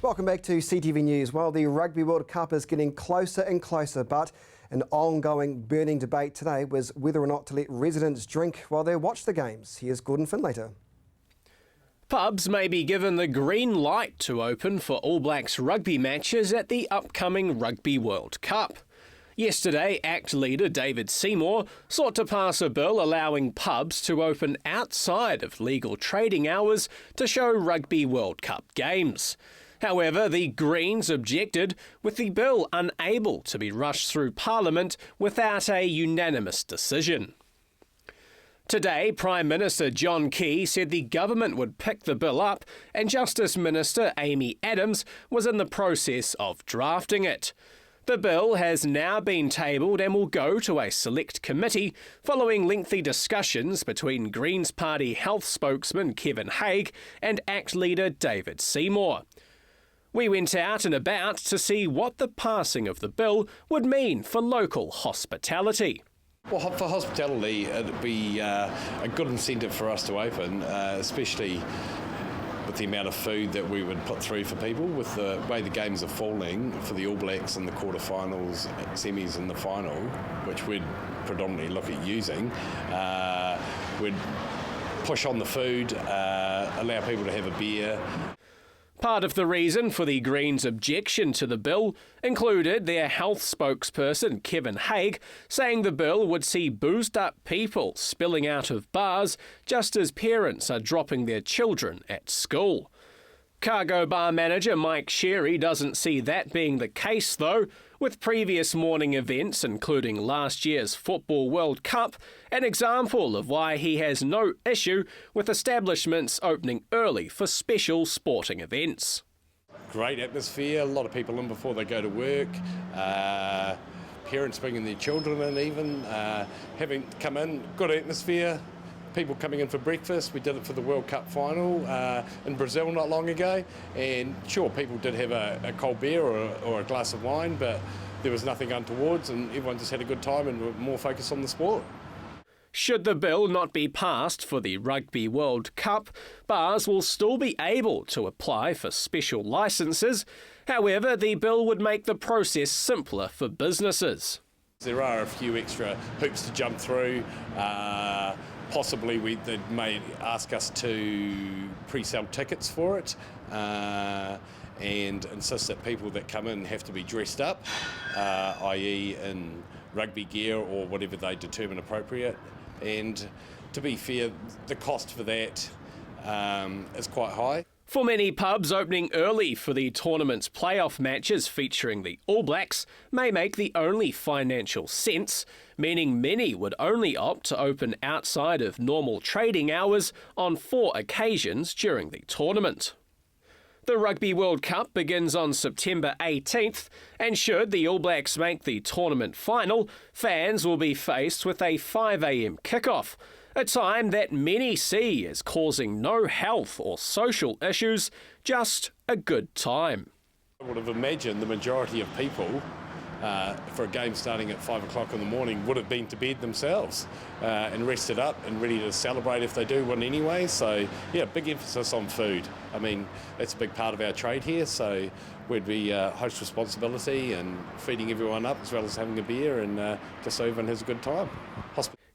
Welcome back to CTV News. Well, the Rugby World Cup is getting closer and closer, but an ongoing burning debate today was whether or not to let residents drink while they watch the games. Here's Gordon Findlater. Pubs may be given the green light to open for All Blacks rugby matches at the upcoming Rugby World Cup. Yesterday, ACT leader David Seymour sought to pass a bill allowing pubs to open outside of legal trading hours to show Rugby World Cup games. However, the Greens objected, with the bill unable to be rushed through Parliament without a unanimous decision. Today, Prime Minister John Key said the government would pick the bill up and Justice Minister Amy Adams was in the process of drafting it. The bill has now been tabled and will go to a select committee following lengthy discussions between Greens Party health spokesman Kevin Haigh and ACT leader David Seymour. We went out and about to see what the passing of the bill would mean for local hospitality. Well, for hospitality, it'd be a good incentive for us to open, especially with the amount of food that we would put through for people. With the way the games are falling for the All Blacks in the quarterfinals, semis and the final, which we'd predominantly look at using, we'd push on the food, allow people to have a beer. Part of the reason for the Greens' objection to the bill included their health spokesperson Kevin Haigh saying the bill would see boozed-up people spilling out of bars just as parents are dropping their children at school. Cargo bar manager Mike Sherry doesn't see that being the case though, with previous morning events including last year's Football World Cup, an example of why he has no issue with establishments opening early for special sporting events. Great atmosphere, a lot of people in before they go to work, parents bringing their children in even, having come in, good atmosphere. People coming in for breakfast. We did it for the World Cup final in Brazil not long ago, and sure, people did have a cold beer or a glass of wine, but there was nothing untowards and everyone just had a good time and were more focused on the sport. Should the bill not be passed for the Rugby World Cup, bars will still be able to apply for special licences. However, the bill would make the process simpler for businesses. There are a few extra hoops to jump through. Possibly they may ask us to pre-sell tickets for it and insist that people that come in have to be dressed up, i.e. in rugby gear or whatever they determine appropriate. And to be fair, the cost for that is quite high. For many pubs, opening early for the tournament's playoff matches featuring the All Blacks may make the only financial sense, meaning many would only opt to open outside of normal trading hours on 4 occasions during the tournament. The Rugby World Cup begins on September 18th, and should the All Blacks make the tournament final, fans will be faced with a 5 a.m. kickoff, a time that many see as causing no health or social issues, just a good time. I would have imagined the majority of people for a game starting at 5 o'clock in the morning would have been to bed themselves and rested up and ready to celebrate if they do one anyway. So yeah, big emphasis on food. I mean, that's a big part of our trade here, so we'd be host responsibility and feeding everyone up as well as having a beer and just so everyone has a good time.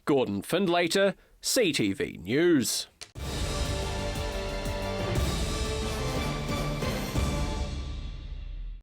Gordon Findlater, CTV News.